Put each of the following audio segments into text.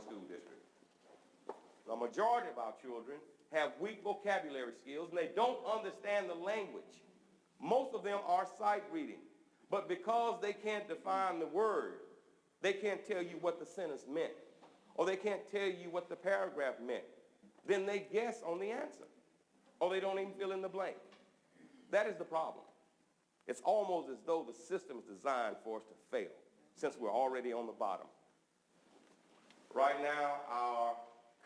school district. The majority of our children have weak vocabulary skills and they don't understand the language. Most of them are sight reading, but because they can't define the word, they can't tell you what the sentence meant, or they can't tell you what the paragraph meant. Then they guess on the answer, or they don't even fill in the blank. That is the problem. It's almost as though the system is designed for us to fail, since we're already on the bottom. Right now, our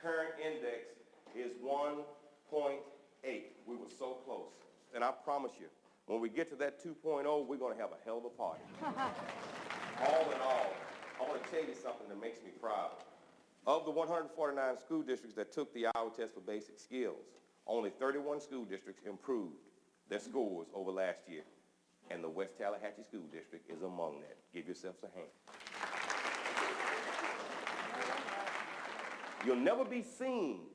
current index is 1.8. We were so close. And I promise you, when we get to that 2.0, we're going to have a hell of a party. All in all, I want to tell you something that makes me proud. Of the 149 school districts that took the Iowa Test for Basic Skills, only 31 school districts improved their scores over last year. And the West Tallahatchie School District is among that. Give yourselves a hand. You'll never be seen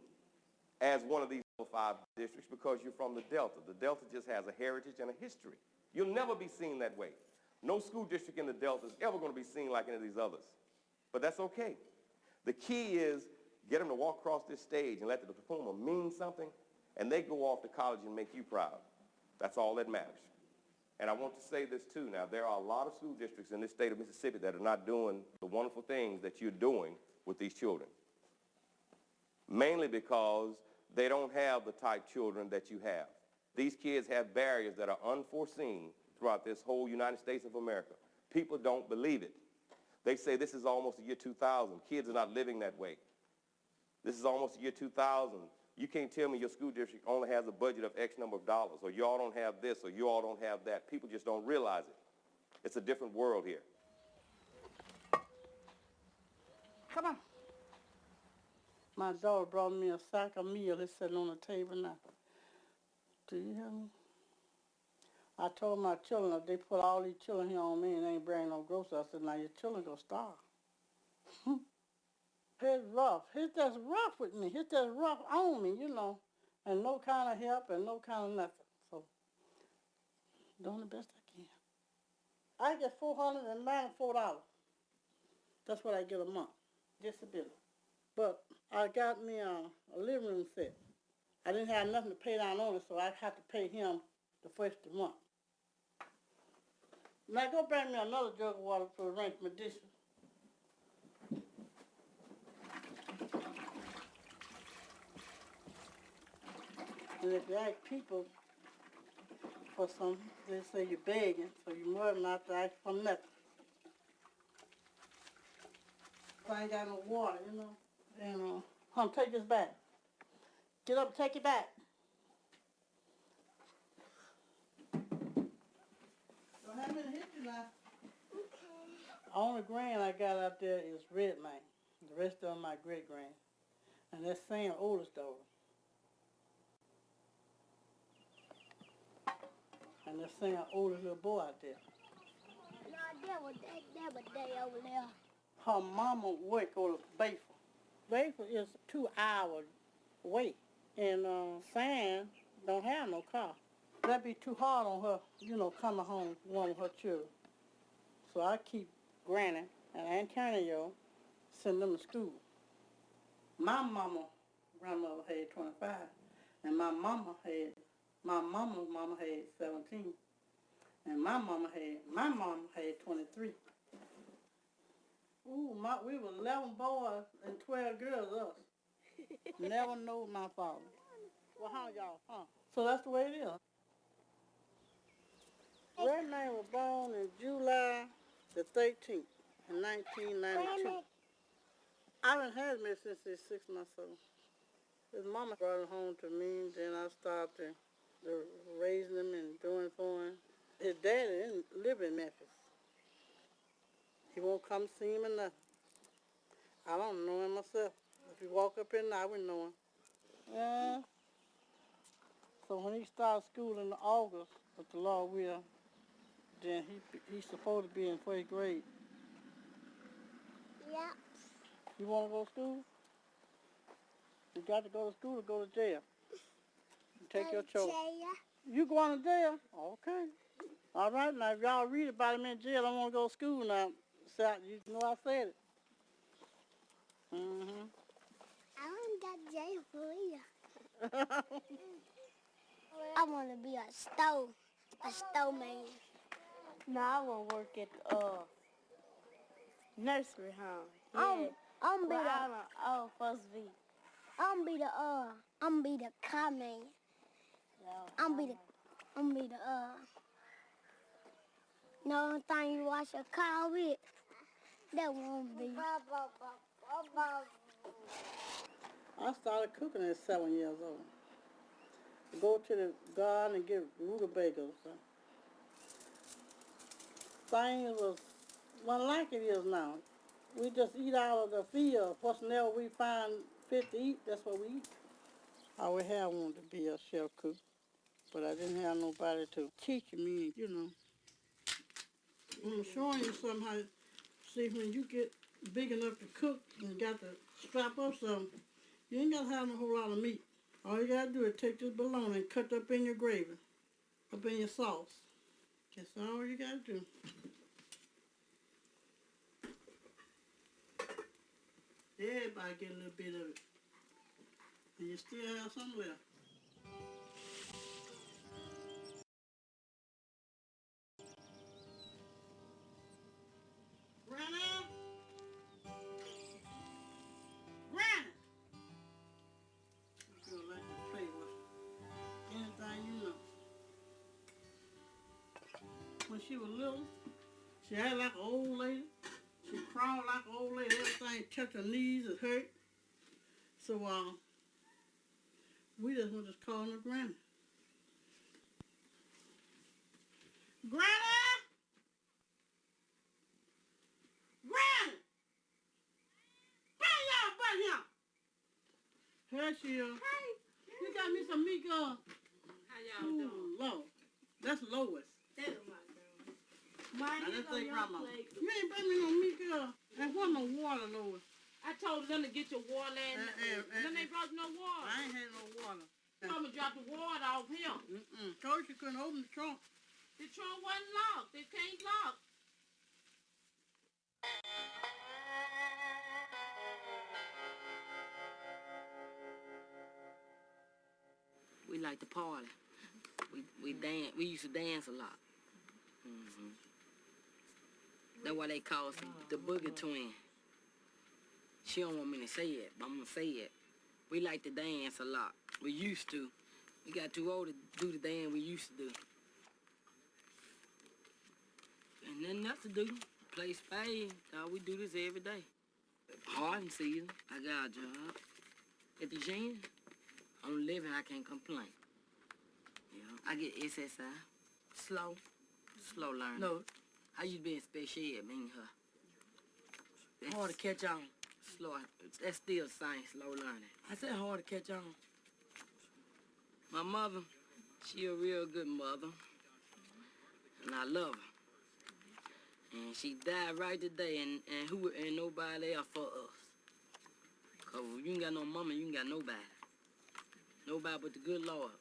as one of these 5 districts because you're from the Delta. The Delta just has a heritage and a history. You'll never be seen that way. No school district in the Delta is ever going to be seen like any of these others. But that's okay. The key is get them to walk across this stage and let the diploma mean something, and they go off to college and make you proud. That's all that matters. And I want to say this too now, there are a lot of school districts in this state of Mississippi that are not doing the wonderful things that you're doing with these children. Mainly because they don't have the type children that you have. These kids have barriers that are unforeseen throughout this whole United States of America. People don't believe it. They say this is almost the year 2000. Kids are not living that way. This is almost the year 2000. You can't tell me your school district only has a budget of X number of dollars, or you all don't have this, or you all don't have that. People just don't realize it. It's a different world here. Come on. My daughter brought me a sack of meal. It's sitting on the table now. Do you hear me? I told my children, if they put all these children here on me and they ain't bringing no groceries, I said, now your children gonna starve. It's rough. It's just rough with me. It's just rough on me, you know, and no kind of help and no kind of nothing. So, doing the best I can. I get $494. That's what I get a month, disability. But I got me a living room set. I didn't have nothing to pay down on it, so I had to pay him the first of the month. Now go bring me another jug of water to rinse my dishes. And if you ask people for something, they say you're begging, so you more than not to ask for nothing. If I ain't got no water, you know, and come take this back. Get up and take it back. Don't have me to hit you now. Okay. Only grand I got out there is red man. The rest of them my great grand. And that's Sam's oldest daughter. And that's Sam's oldest little boy out there. No, that was they over there. Her mama work over Bayford. Bayford is 2 hours away. And Sam don't have no car. That'd be too hard on her, you know, coming home with one of her children. So I keep Granny and Antonio, send them to school. My grandmother had 25, and my mama's mama had 17, and my mama had 23. Ooh, we were 11 boys and 12 girls, us. Never know my father. Well, how y'all, huh? So that's the way it is. Red Man was born in July the 13th, in 1992. I haven't had him since he's 6 months old. His mama brought him home to me, then I started raising him and doing for him. His daddy didn't live in Memphis. He won't come see him or nothing. I don't know him myself. If he walk up in there, I wouldn't know him. So when he started school in August, with the Lord will, then he's supposed to be in 1st grade. Yeah. You want to go to school? You got to go to school or go to jail. Take your choice. Jail. You going to jail? Okay. All right, now if y'all read about him in jail, I want to go to school now. So you know I said it. Mm-hmm. Jay for real. I want to be a store man. No, I want to work at the nursery home. Yeah. I'm be well, the. I'm supposed to be. I'm be the car man. I'm be the. The only thing you wash a car with, that won't be. I started cooking at 7 years old. Go to the garden and get rutabagas. Things wasn't like it is now. We just eat out of the field. Whatsoever we find fit to eat, that's what we eat. I would have wanted to be a chef cook, but I didn't have nobody to teach me, you know. I'm showing you something how, see, when you get big enough to cook and got to strap up something, you ain't got to have a whole lot of meat. All you got to do is take this bologna and cut up in your gravy, up in your sauce. That's all you got to do. Everybody get a little bit of it. And you still have some left. Granny! Granny! This girl like to play with anything you know. When she was little, she acted like an old lady. She crawled like an old lady. Everything touched her knees and hurt. So, we just want to call her Granny. Granny! Granny! Bring y'all back here! Here she is. Hey! You got me some meat, girl. How y'all doing? Lord. That's Lois. That's my girl. Mine, now, let's take Grandma. You ain't bring me no meat, girl. And what no water, Lois? I told them to get your water and then they brought no water. I ain't had no water. Told me to drop the water off him. Told you couldn't open the trunk. The trunk wasn't locked. It can't lock. We like to party. We dance. We used to dance a lot. That's why they call us the Boogie Twin. She don't want me to say it, but I'm gonna say it. We like to dance a lot. We used to. We got too old to do the dance we used to do. And nothing else to do. Play spades. We do this every day. Harding season, I got a job. At the gym, I'm living, I can't complain. You know, I get SSI. Slow learning. No. How you been special ed, me and her? That's hard to catch on. Slow. That's still science, slow learning. I said hard to catch on. My mother, she a real good mother. And I love her. And she died right today, and ain't nobody there for us. Cause if you ain't got no mama, you ain't got nobody. Nobody but the good Lord.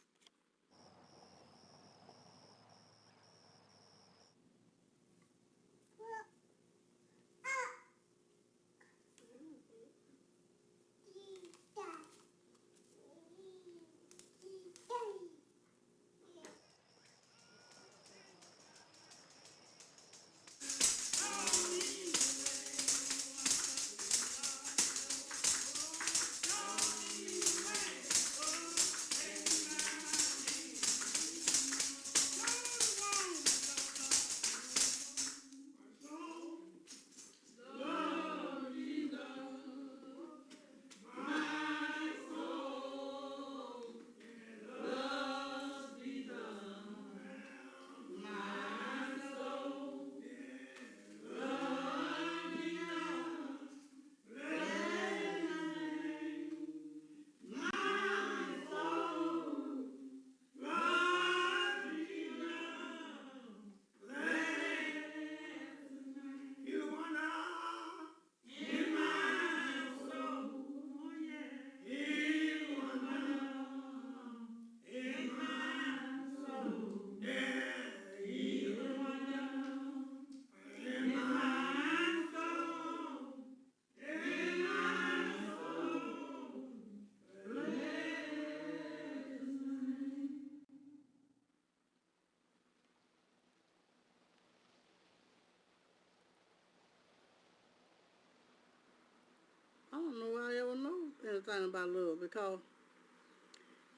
anything about love, because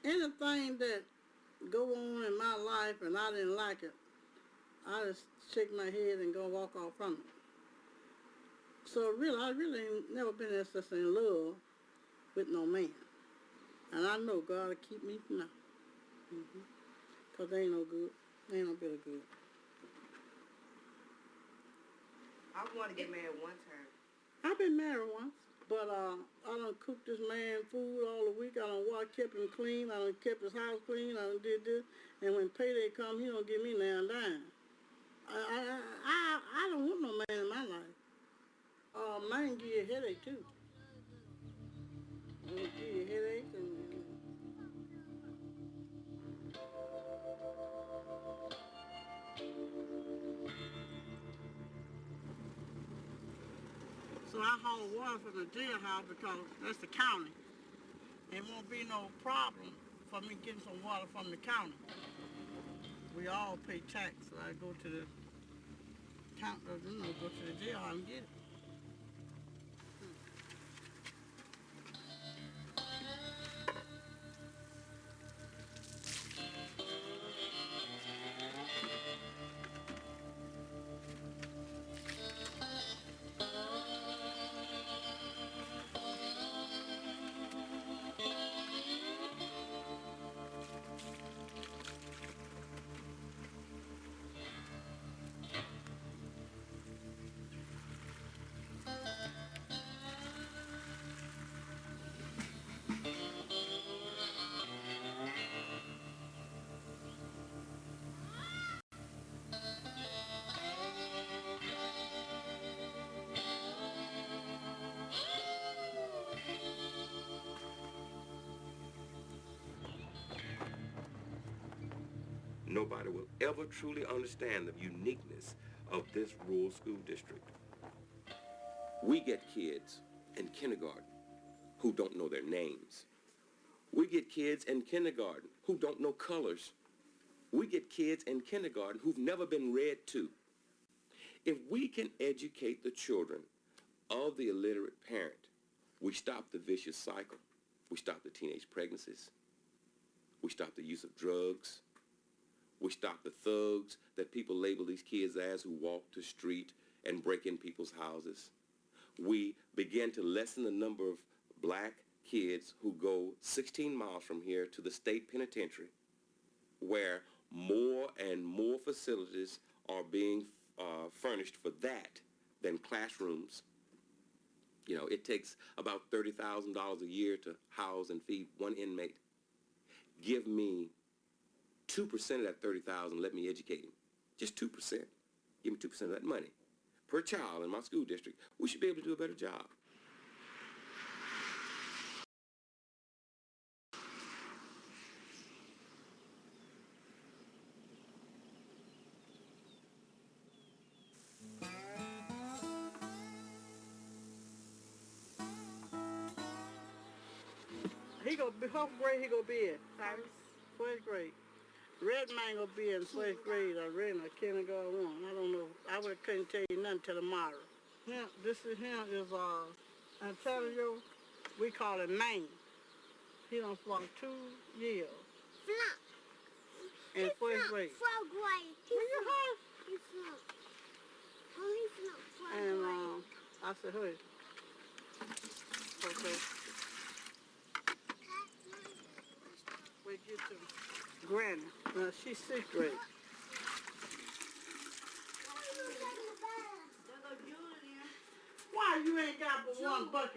anything that go on in my life and I didn't like it, I just shake my head and go walk off from it. So really, I really ain't never been in love with no man. And I know God will keep me from now. Because they ain't no good. They ain't no bit of good. I want to get married one time. I've been married once, but I done cooked this man food all the week. I done kept him clean. I done kept his house clean. I done did this. And when payday come, he don't give me now and dime. I don't want no man in my life. Man give you a headache too. Give you a headache and so I haul water from the jailhouse because that's the county. It won't be no problem for me getting some water from the county. We all pay tax, so I go to the counter, go to the jail and get it. Nobody will ever truly understand the uniqueness of this rural school district. We get kids in kindergarten who don't know their names. We get kids in kindergarten who don't know colors. We get kids in kindergarten who've never been read to. If we can educate the children of the illiterate parent, we stop the vicious cycle. We stop the teenage pregnancies. We stop the use of drugs. We stop the thugs that people label these kids as who walk the street and break in people's houses. We begin to lessen the number of black kids who go 16 miles from here to the state penitentiary, where more and more facilities are being furnished for that than classrooms. You know, it takes about $30,000 a year to house and feed one inmate. Give me 2% of that $30,000, let me educate him. Just 2%. Give me 2% of that money. Per child in my school district, we should be able to do a better job. What grade he gonna be in? First grade. Red man gonna be in first grade already in kindergarten one. I don't know. Couldn't tell you nothing till tomorrow. This is Antonio. We call him Maine. He done flunked 2 years. In first grade. Fourth grade. He flunked. Oh, he flunked fourth grade. And I said, hey. Okay. We get to Granny. She's 6th grade. Why you ain't got but one bucket?